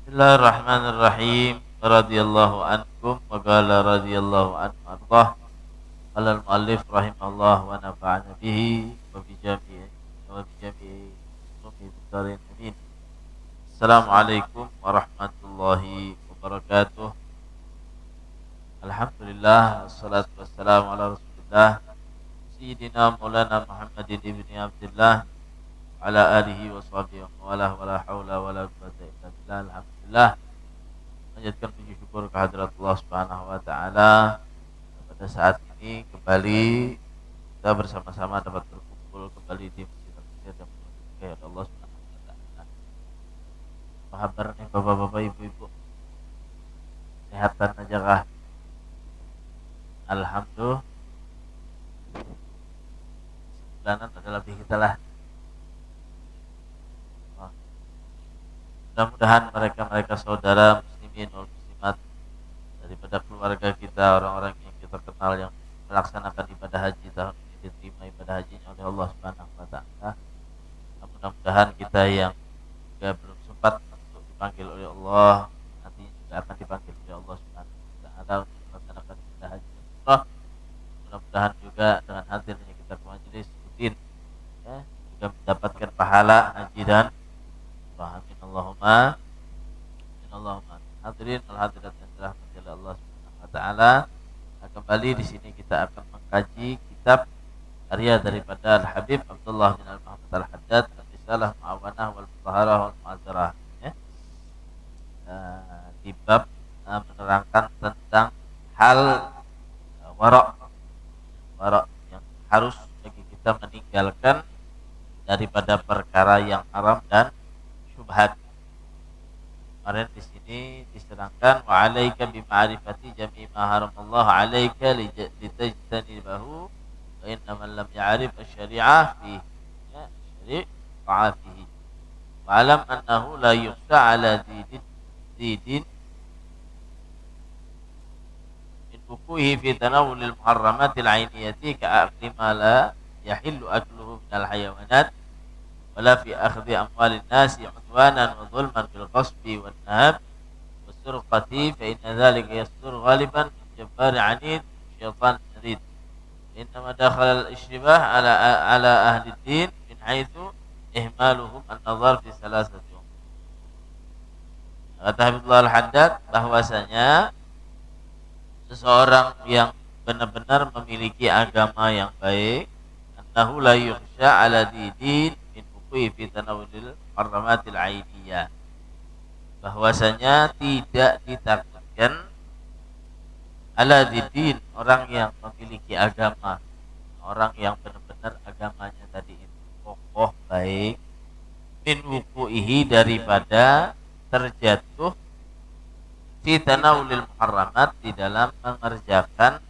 Bismillahirrahmanirrahim. Radhiyallahu ankum wa qala radhiyallahu anhu ardah. Qala al-muallif rahimahullah wa nafa'ana bihi wa bi jami'i ulumi bidarin amin. Assalamualaikum warahmatullahi wabarakatuh. Alhamdulillah wassalatu wassalamu ala Rasulillah Sayyidina Maulana Muhammadin ibni Abdullah ala alihi wa sahbihi wa la hawla wa la quwwata illa billah. Alhamdulillah, menjadikan puji syukur kehadirat Allah Subhanahu wa taala. Pada saat ini kembali kita bersama-sama dapat berkumpul kembali di masjid yang dimuliakan Allah Subhanahu wa taala. Apa kabar nih Bapak-bapak, Ibu-ibu? Kesehatan aja kah? Alhamdulillah. Sebulanan ada lebih kita lah. Mudah-mudahan mereka saudara muslimin wal muslimat daripada keluarga kita, orang-orang yang kita kenal yang melaksanakan ibadah haji tahun ini diterima ibadah hajinya oleh Allah Subhanahu wa taala. Mudah-mudahan kita yang juga belum sempat untuk dipanggil oleh Allah nanti juga akan dipanggil oleh Allah Subhanahu wa taala untuk melaksanakan ibadah haji. Mudah-mudahan juga dengan hadirnya kita ke majelis rutin ya, juga mendapatkan pahala haji dan amin Allahumma hadirin wal hadirat yang dirahmati oleh Allah Subhanahu wa taala. Kembali di sini kita akan mengkaji kitab karya daripada Al-Habib Abdullah bin Al-Muhammad Al-Haddad, Risalah Mu'awanah wal Mutahharah wal Mu'azzarah ya. Di bab menerangkan tentang hal wara' yang harus bagi kita meninggalkan daripada perkara yang haram dan syubhat. Kemarin di sini diserangkan wa alaika bi ma'rifati jami' ma haramallahu alaika litajtanibahu wa inna man lam ya'rif asy-syari'ah fi syari'a fihi wa alam annahu la yukhsha ala didin min wuquhi fi tanawulil muharramatil 'ainiyati ka'akli ma la yahillu akluhu minal hayawanat wala fi akhdhi amwalin nasi udwanan wa dhulman bil qasbi wan nahab was surqati fa inna dhalika yasdur ghaliban min jabbar 'anid syaitan marid. Innama dakhala al ishtibah ala ahli din min haitsu ihmaluhum an-nazar fi salasati umur. Kata Habibullah Al-Haddad bahwasanya seseorang yang benar-benar memiliki agama yang baik, annahu la yukhsha ala din fi tanawulil haramatil ainiyah, bahwasanya tidak ditakutkan ala didin, orang yang memiliki agama, orang yang benar-benar agamanya tadi itu kokoh baik, min wuqu'ihi, daripada terjatuh fi tanawulil muharramat, di dalam mengerjakan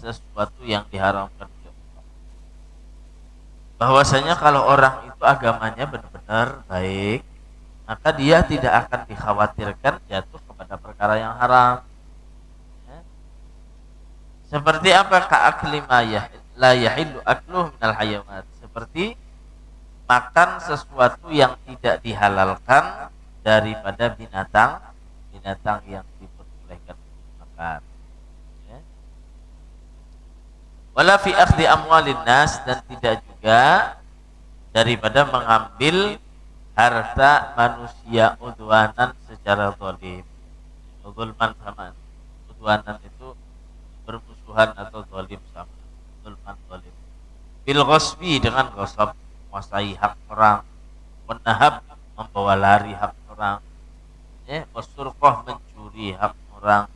sesuatu yang diharamkan. Bahwasanya kalau orang itu agamanya benar-benar baik, maka dia tidak akan dikhawatirkan jatuh kepada perkara yang haram ya. Seperti apa? Ka'akli ma la yahillu akluhu minal hayawanat, seperti makan sesuatu yang tidak dihalalkan daripada binatang yang diperbolehkan makan ya. Wala fi akhdhi amwalin nas, dan tidak juga daripada mengambil harta manusia udwanan secara zalim. Zulman sama udwanan itu bermusuhan atau zalim sama. Zulman zalim. Bil ghasbi, dengan ghasab, menguasai hak orang, menahab, membawa lari hak orang, ya, wasurqah, mencuri hak orang.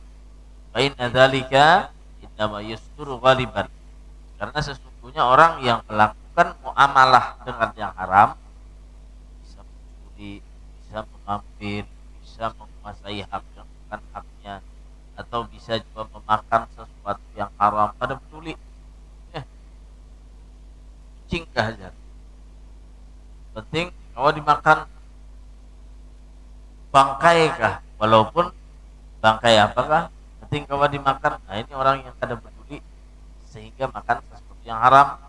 Fa inna dzalika innama yasturu ghaliban, karena sesungguhnya orang yang melakukan muamalah dengan yang haram bisa mencuri, bisa mengambil, bisa menguasai hak yang bukan haknya, atau bisa juga memakan sesuatu yang haram. Pada peduli kucing aja, penting kalau dimakan bangkai kah, walaupun bangkai apakah, penting kalau dimakan. Nah, ini orang yang kada peduli sehingga makan sesuatu yang haram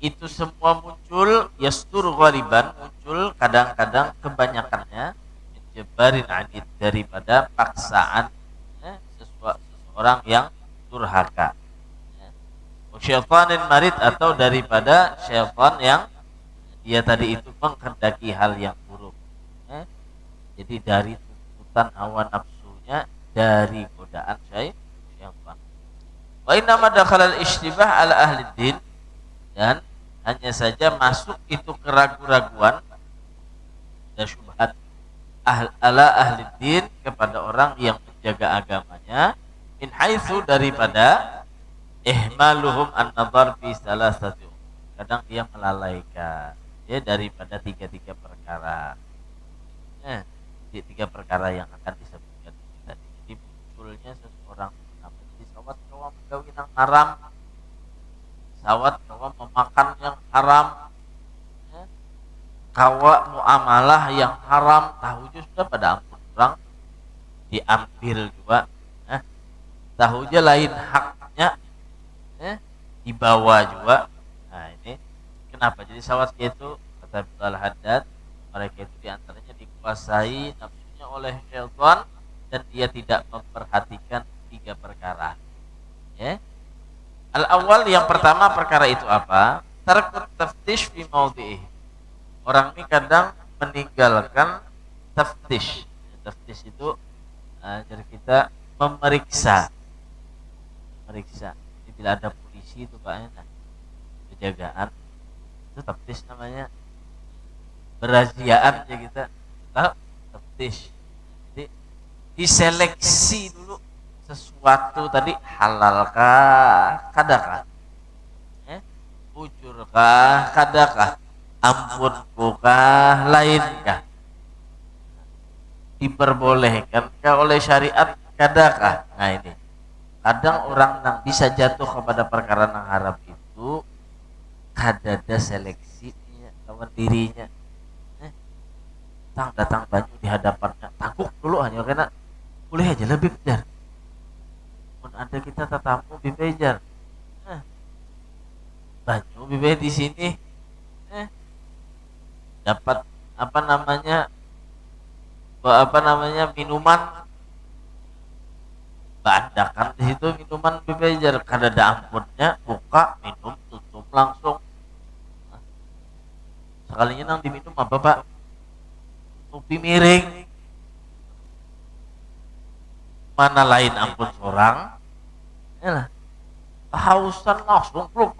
itu semua muncul yastur ghaliban, muncul kadang-kadang kebanyakannya min jabarin anid, daripada paksaan seseorang yang durhaka. Syaitanin marid, atau daripada syaitan yang dia tadi itu menghendaki hal yang buruk. Jadi dari tuntutan hawa nafsunya, dari godaan syaitan. Wa innama dakhala al-ishtibah ala ahli din, dan hanya saja masuk itu keraguan-raguan dan syubhat ala ahli din, kepada orang yang menjaga agamanya, min haitsu, daripada ihmaluhum an-nadhar fi salasati, kadang dia melalaikan daripada tiga perkara. Tiga perkara yang akan disebutkan tadi. Jadi munculnya seseorang jadi sawat kawa menggawi yang haram, sawat kawa memakan yang haram, kawa muamalah yang haram, tahu sudah pada ampun orang diambil juga, tahu aja lain haknya dibawa juga. Nah ini kenapa jadi sawat itu? Kata Al-Haddad, mereka itu diantaranya dikuasai nafsunya oleh syaitan, dan dia tidak memperhatikan tiga perkara. Al-awwal, yang pertama perkara itu apa? Tarkut taftish fi maudhi'i. Orang ini kadang meninggalkan taftish. Taftish itu jadi kita memeriksa. Jadi bila ada polisi itu Pak, penjagaan, itu taftish namanya. Beraziaan ya kita taftish. Jadi diseleksi dulu sesuatu tadi, halalkah, kadakah, ujurkah, kadakah, ampunkah, lainkah, diperbolehkankah oleh syariat, kadakah. Nah ini kadang orang yang bisa jatuh kepada perkara yang haram itu kadada seleksi lawan dirinya. Datang banyu di hadapannya, takut dulu hanya karena boleh aja lebih bejar. Pun ada kita tetamu bibejar, banyu bibe di sini, dapat minuman, bandakan di situ minuman bibejar, kadada ampunnya, buka minum tutup langsung. Sekalinya nang diminum apa Pak? Kopi miring, mana lain ampun seorang, kehausan langsung pluk.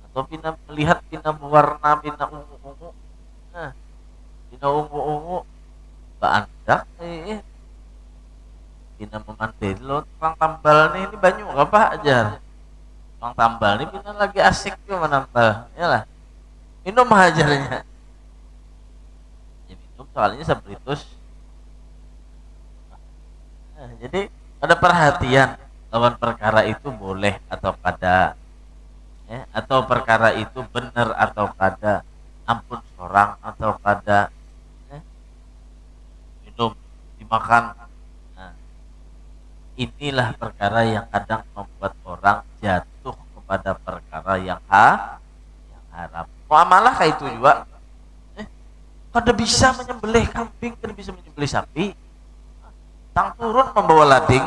Atau pina melihat pina warna, pina ungu, pina ungu, bandak, pina memandai lo, tukang tambal nih, ini banyu apa aja, tukang tambal nih pina lagi asik juga menambal, minum ajarnya. Soalnya sebritus. Jadi ada perhatian lawan perkara itu boleh atau kada, atau perkara itu benar atau kada, ampun seorang atau kada, minum, dimakan. Nah, inilah perkara yang kadang membuat orang jatuh kepada perkara yang haram. Muamalah kayak itu juga. Kada bisa menyembelih kambing, kada bisa menyembelih sapi. Tang turun membawa lading,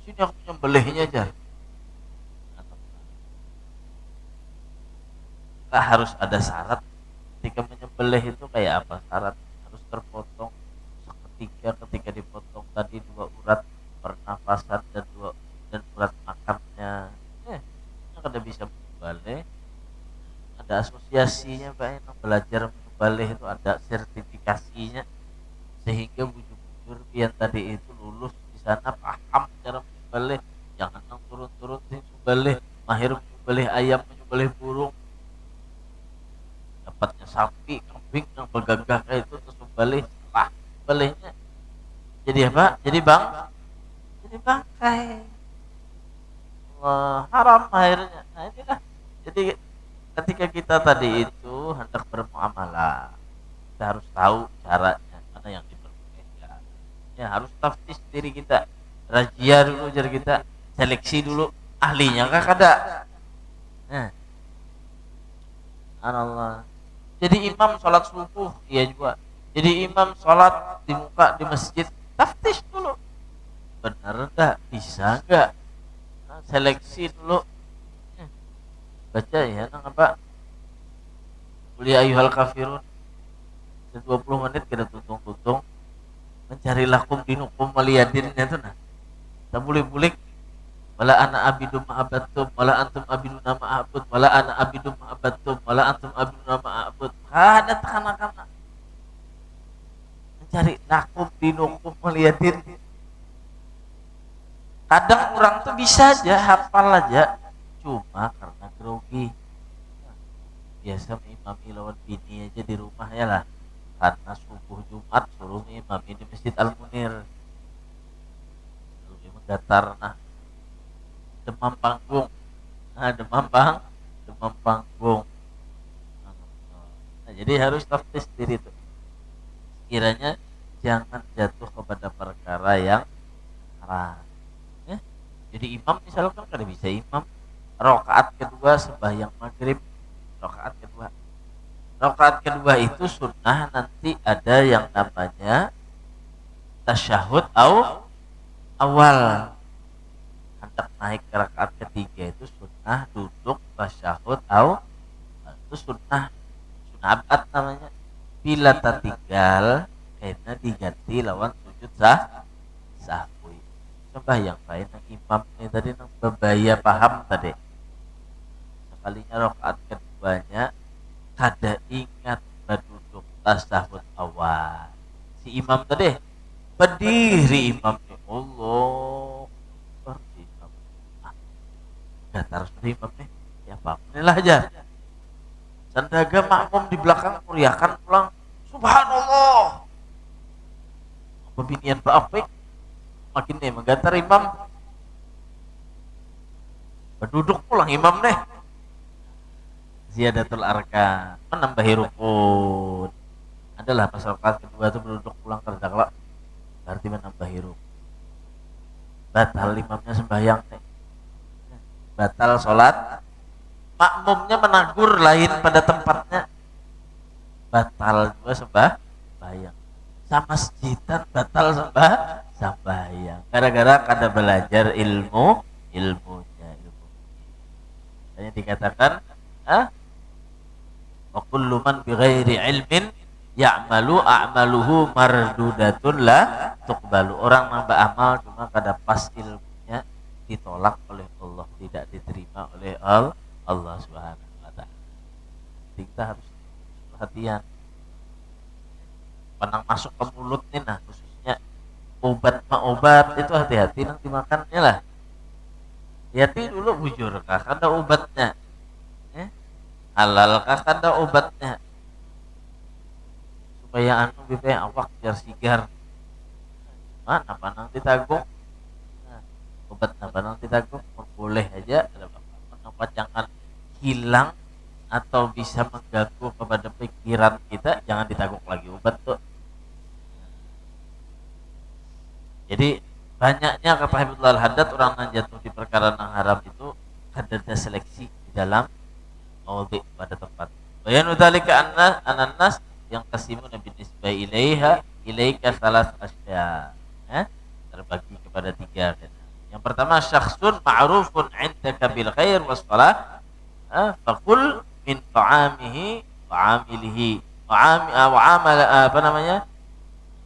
sini aku menyembelihnya aja. Nah, harus ada syarat ketika menyembelih itu. Kayak apa syarat? Harus terpotong seketika. Ketika dipotong tadi 2 urat pernafasan dan urat makannya. Kada bisa menyembelih. Ada asosiasinya Pak, yang belajar menyembelih itu ada sertifikasinya, sehingga bujur-bujur yang tadi itu lulus di sana, paham cara menyembelih. Jangan nang turun-turun menyembelih, mahir menyembelih ayam, menyembelih burung, dapatnya sapi, kambing yang bergagah kayak itu, terus menyembelih, belihnya jadi apa? Jadi bangkai. Wah, haram akhirnya. Nah inilah. Jadi ketika kita tadi itu hendak bermuamalah, kita harus tahu caranya, mana yang diperbolehkan. Harus taftis diri kita, razia dulu jar kita, seleksi dulu ahlinya kah kada. Allah. Jadi imam sholat subuh, iya juga Jadi imam sholat di muka di masjid, taftish dulu, benar enggak, bisa enggak, nah, seleksi dulu. Baca ya nang apa, kuliah ayyuhal kafirun 20 menit kita tutung-tutung, mencarilah kum dinukum waliyadinnya itu nah, tak boleh bulik, wala ana abidum ma'abattum wala antum abiduna ma'abud wala ana abidum ma'abattum wala antum abiduna ma'abud, ada tekanan-tekanan mencari lakum dinukum waliyadin. Kadang orang tuh bisa aja hafal aja, cuma karena grogi, biasa mengimami lawan bini aja di rumah ya lah, karena subuh Jumat suruh ngimami di Masjid Al-Munir, lebih menggatar, nah demam panggung, nah demam panggung, nah jadi harus taftis diri tuh, kiranya jangan jatuh kepada perkara yang haram. Jadi imam misalkan kada bisa imam rakaat kedua sembahyang maghrib, rakaat kedua itu sunnah, nanti ada yang namanya tasyahud awal, hendak naik ke rakaat ketiga itu sunnah duduk tasyahud itu sunnah abad namanya. Bila tertinggal kayaknya diganti lawan sujud sahwi. Sembahyang lain yang imam ini tadi nang bebaya paham tadi, sekalinya rakaat keduanya kada ingat berduduk tasahud awal, si imam tadi berdiri imam Allah seperti imam, datar sudah imam nih ya pak inilah aja sandaga makmum di belakang kuriakan pulang subhanallah, pembinian berapik makin nih menggantar imam, berduduk pulang imam deh ziyadatul arkan, menambahi rukun, adalah pas rakaat kedua itu berduduk pulang kerja kelak berarti menambahi rukun, batal imamnya sembahyang nih, batal sholat, makmumnya menagur lain pada tempatnya, batal juga sembahyang, sama masjidan batal sembahyang gara-gara kada belajar ilmunya. Hanya dikatakan wa kullu man bighairi ilmin ya'malu a'maluhu mardudatun la tuqbalu, orang nambah amal cuma kada pas ilmunya ditolak oleh Allah, tidak diterima oleh Allah Subhanahu wa taala. Kita harus perhatian penang masuk ke mulut nih, nah khususnya obat itu hati-hati nanti makannya lah, hati dulu bujur kah kada obatnya, halal kah kada obatnya, supaya anu bipaya awak biar sigar, mana panang ditaguk, nah, obat panang ditaguk boleh aja, ada apa jangan hilang atau bisa mengganggu kepada pikiran kita, jangan ditaguk lagi obat tuh. Jadi banyaknya kata Habibullah Al-Haddad orang yang jatuh di perkara yang haram itu ada seleksi di dalam maudhi pada tempat. Bayanu dzalika annas yang kasimun binisbah ilaika salas asya. Terbagi kepada 3. Yang pertama syakhsun ma'rufun 'indaka bil khair was shalah, faqul min ta'amihi wa 'amilihi wa 'amal apa namanya?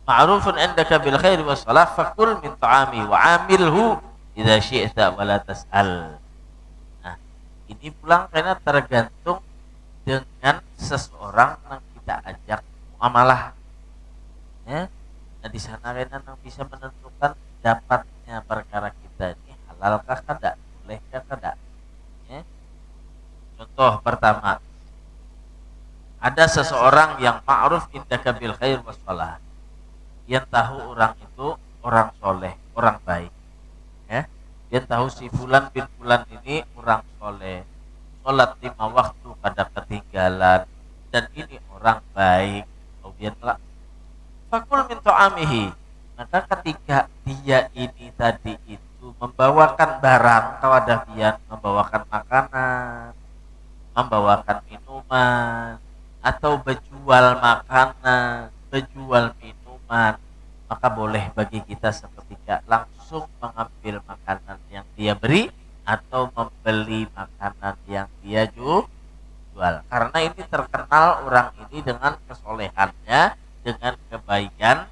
Ma'rufun 'indaka bil khair was shalah faqul min ta'amihi wa 'amilhu idza syi'ta wa la tas'al. Nah, ini pulang karena tergantung dengan seseorang yang kita ajak muamalah. Ya. Nah, di sana karena yang bisa menentukan dapatnya perkara kita ini halalkah kada, bolehkah kada. Ya. Contoh pertama, ada seseorang yang ma'ruf indaka bil khair was shalah, yang tahu orang itu orang soleh, orang baik, ya. Dia tahu si fulan bin fulan ini orang soleh, sholat 5 waktu kada ketinggalan, dan ini orang baik. Kemudian lah fakul min ta'amihi, maka ketika dia ini tadi itu membawakan barang kawadafian, membawakan makanan, membawakan minuman, atau berjual makanan, menjual minuman, maka boleh bagi kita seketika langsung mengambil makanan yang dia beri atau membeli makanan yang dia jual. Karena ini terkenal orang ini dengan kesolehannya, dengan kebaikannya.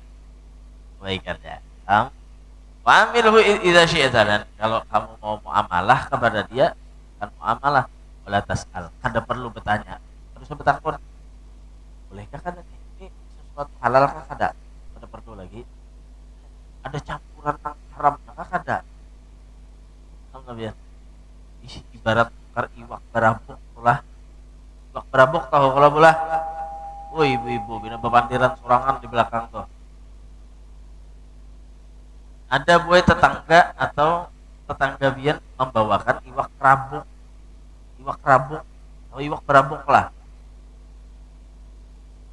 Wa'amilhu idza syi'ta, dan kalau kamu mau muamalah kepada dia, kan muamalah wala tas'al, kada perlu bertanya, harus bertakun. Bolehkah kada ini sesuatu halal kah kada? Kada perlu lagi. Ada campuran nang haram kah kada? Sama biar. Ibarat tukar iwak berabuk lah. Iwak berabuk tahu kalau bola. Woi ibu-ibu bina bebandiran sorangan di belakang tuh. Ada buah tetangga atau tetangga bian membawakan iwak kerabuk atau iwak berabuk lah.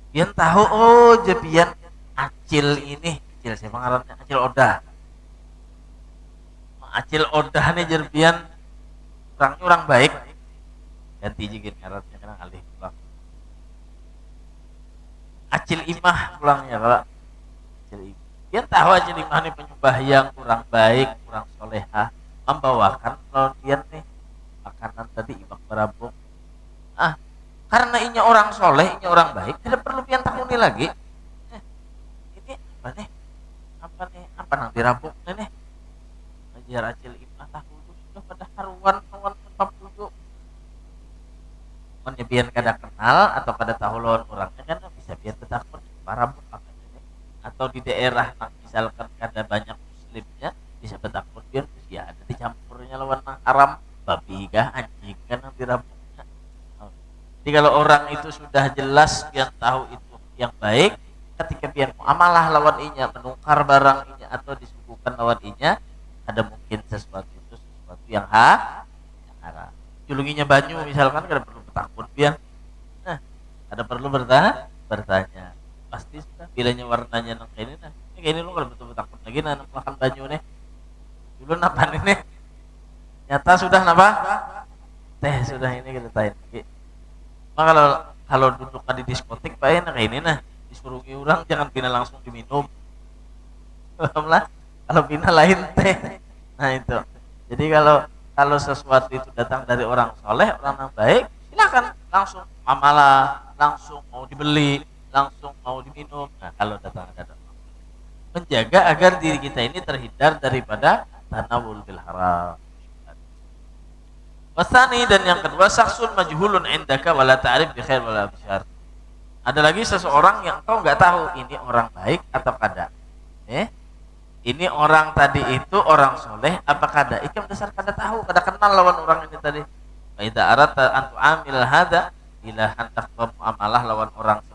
Bian tahu, oh jepian acil ini, acil siapa ngarannya, acil odah nih jerpian orang baik, ganti jigin ngarannya karena alih pulang. Acil imah pulangnya kalau acil imah. Dia tahu aja di mana penyembah yang kurang baik, kurang soleha, membawakan lawan nih makanan tadi iwak berabuk. Karena inya orang soleh, inya orang baik, tidak perlu pian takuni lagi. Ini apa nang dirabuk nih? Ajar acil imah tahu sudah pada haruan 40. Mun pian kada kenal atau kada tahu lawan orangnya kan bisa pian tetakun parabuk atau di daerah misalkan kada banyak muslimnya bisa bertakun biar ya ada dicampurnya lawan haram, babi kah anjing kan yang dirabuknya. Jadi kalau orang itu sudah jelas biar tahu itu yang baik, ketika biar muamalah lawan inya, menukar barang inya atau disuguhkan lawan inya, ada mungkin sesuatu yang haram. Julunginya banyu misalkan kada perlu bertakun biar, ada perlu bertanya. Pasti sudah bilanya warnanya nang kayak ini lu kalau betul takut lagi nanam makan baju nih dulu napa nih nyata sudah napa teh sudah ini kita tain lagi. Maka kalau duduk di diskotik pak enak ini disuruh orang jangan pina langsung diminum lah, kalau pina lain teh. Nah itu jadi kalau sesuatu itu datang dari orang soleh, orang yang baik, silakan langsung amalah, langsung mau dibeli, langsung mau diminum. Nah kalau datang menjaga agar diri kita ini terhindar daripada tanawul bil haram. Wasani, dan yang kedua, saksun majhulun indaka wala ta'rif bi khair wala bisyar. Ada lagi seseorang yang kau nggak tahu ini orang baik atau kada. Ini orang tadi itu orang soleh apa kada? Ikam dasar kada tahu, kada kenal lawan orang ini tadi. Fa idza aradta an tu'amil hada ila hendak muamalah lawan orang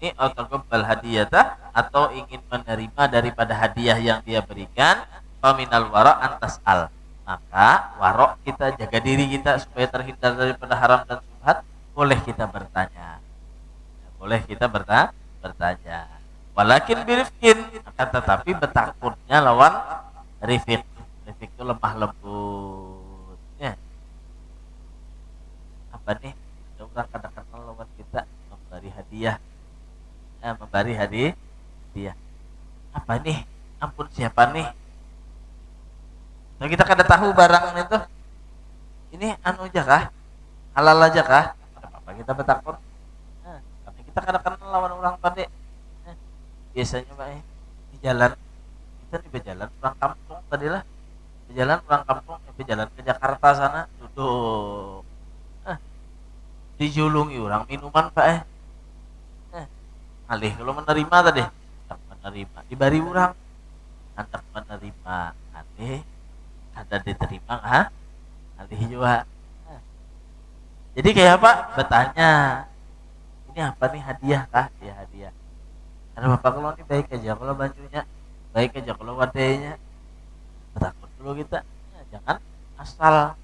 ini atau qabbal hadiyata, atau ingin menerima daripada hadiah yang dia berikan, faminal wara antas al, maka warok kita, jaga diri kita supaya terhindar daripada haram dan subhat, boleh kita bertanya, walakin birifkin, akan tetapi bertakutnya lawan rifik itu lemah lembut ya. Apa nih ada orang kadang-kadang lawan kita memberi hadiah, dia apa nih, ampun siapa nih, so, kita kada tahu barang itu ini anu aja kah, halal aja kah, apa kita bertakut. Tapi kita kada kenal lawan orang tadi. Biasanya pak di jalan kita di jalan pulang kampung tadi lah, di jalan ke Jakarta sana duduk, dijulungi orang minuman pak alih kalau menerima tadi, dibari orang hendak menerima alih ada diterima alih juga. Jadi kayak apa, bertanya ini apa nih, hadiah kah? Ya hadiah. Karena bapak kalau ini baik aja, kalau bajunya baik aja, kalau wadahnya takut dulu kita jangan asal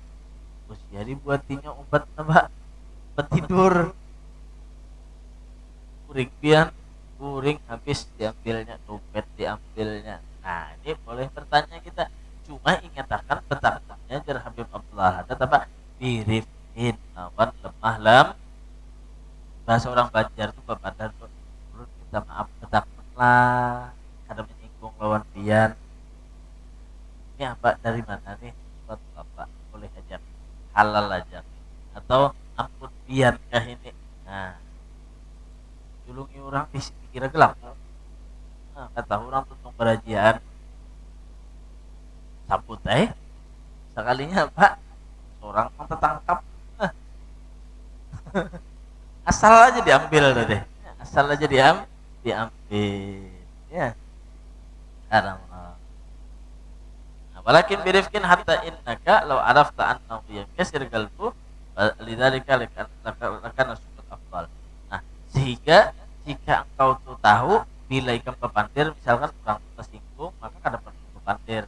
terus jadi buatinya obat tidur kuring habis diambilnya, dompet diambilnya. Nah ini boleh bertanya kita, cuma ingatkan betakutnya jar Habib Abdullah ada apa birifin awan lemah bahasa orang Banjar tuh bapak dan menurut kita maaf betakut lah, ada menyinggung lawan pian. Ini apa dari mana nih? Buat bapak boleh aja, halal aja, atau ampun pian kah ini? Nah, julungi orang dikira gelap. Nah, kata orang tuntung berajian, sambut sekalinya pak, seorang mau tertangkap, asal aja diambil deh, asal aja diambil, ya, haram. Walakin birifkin hatta innaka law arafta annahu yakasir qalbu lidzalika lakana sukut afdal. Nah, sehingga jika engkau tuh tahu bila ikan pepandir misalkan orang tersinggung, maka kada perlu pepandir.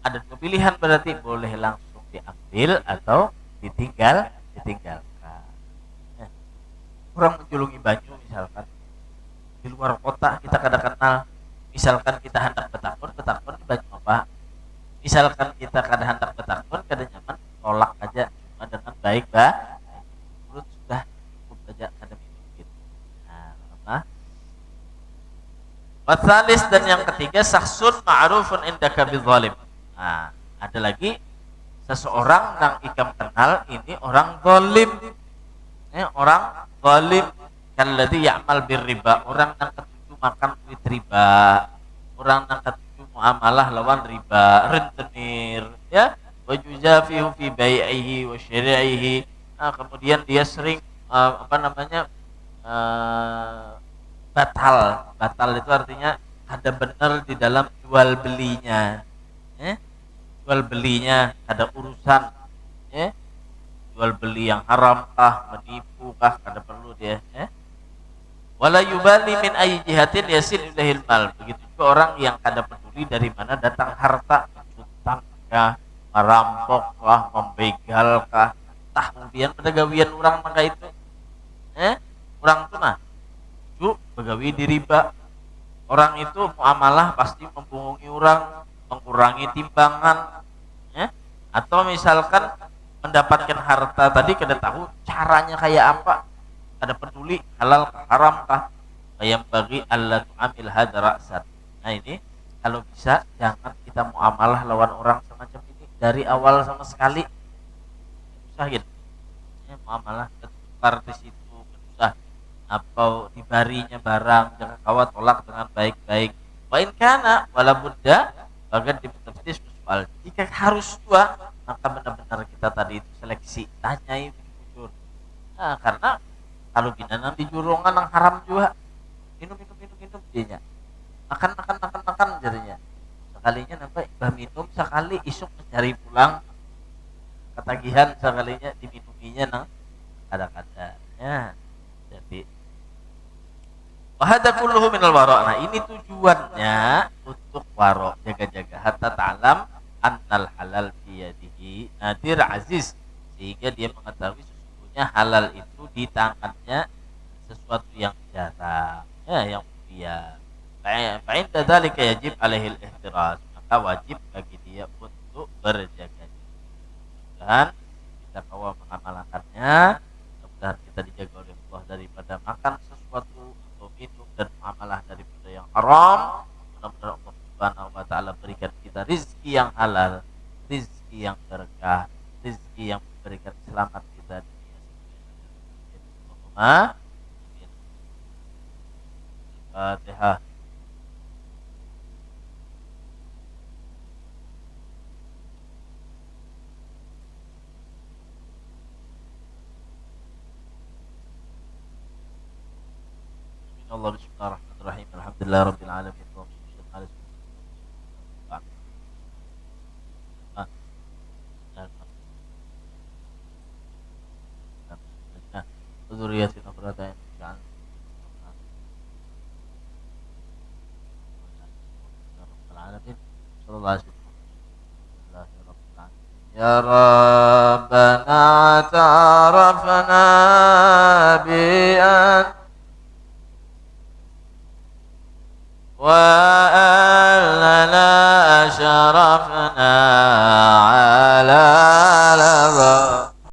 Ada dua pilihan, berarti boleh langsung diambil atau ditinggalkan. Ya. Orang menjulungi banyu misalkan di luar kota, kita kada kenal, misalkan kita hendak betakun di banyu apa? Misalkan kita kada hendak betakun, kada nyaman, tolak aja cuma dengan baik menurut sudah cukup aja, kada minum gitu. Nah, wasalis, dan yang ketiga sahsun ma'rufun indaka bizalim. Nah, ada lagi seseorang yang ikam kenal ini orang zalim. Orang zalim kalladzi ya'mal birriba, orang yang ketujuh makan duit riba, orang yang ketujuh muamalah lawan riba, rentenir, ya, wa juzafihu fi bai'ihi wa syari'ihi. Nah, kemudian dia sering batal itu artinya ada benar di dalam jual belinya, jual belinya ada urusan, jual beli yang haram kah, menipu kah, kada perlu dia, wala yubali min ayyi jihatin yasil ilahil mal. Begitu juga orang yang kada peduli dari mana datang harta, utang kah, merampok kah, membegal kah, tah kemudian pedagawian orang maka itu, orang itu nah begawi di riba. Orang itu muamalah pasti membohongi orang, mengurangi timbangan, atau misalkan mendapatkan harta tadi kada tahu caranya kayak apa, kada peduli halal kah, haram kah, yang bagi Allah tu'amil hadra ra'san. Nah, ini kalau bisa jangan kita muamalah lawan orang semacam ini dari awal sama sekali. Susah gitu. Muamalah ketukar di situ susah. Atau dibarinya barang, jangan kawat tolak dengan baik-baik. Wa in kana wala budda bagan ditafsir soal. Jika harus dua, maka benar-benar kita tadi itu seleksi, tanyai jujur. Nah, karena kalau bina nang di jurungan nang haram juga, minum dia makan jadinya. Sekalinya nampak ibah minum sekali, isuk mencari pulang ketagihan, sekalinya diminuminya nang kadang-kadang, ya. Jadi wahada kulluhu minal wara'. Nah, ini tujuannya untuk wara', jaga-jaga hatta ta'lam annal halal biyadihi nadir aziz, sehingga dia mengetahui sesungguhnya halal itu di tangannya sesuatu yang jarang, yang mulia. Fa'in dzalika yajib alaihi al-ihtiraz, maka wajib bagi dia untuk berjaga-jaga. Dan kita kawa mengamalkannya, mudah-mudahan kita dijaga oleh Allah daripada makan sesuatu atau minum dan muamalah daripada yang haram. Mudah-mudahan Allah Subhanahu wa taala berikan kita rizki yang halal, rizki yang berkah, rizki yang memberikan selamat kita dunia sampai Al-Fatihah. Allah bismillahirrahmanirrahim. Alhamdulillahirabbil alamin. Dzurriyyatina qurrata a'yun waj'alna sallallahu alaihi wasallam. Ya Rabbana ta'arafna bi'an wa annana ashrafna ala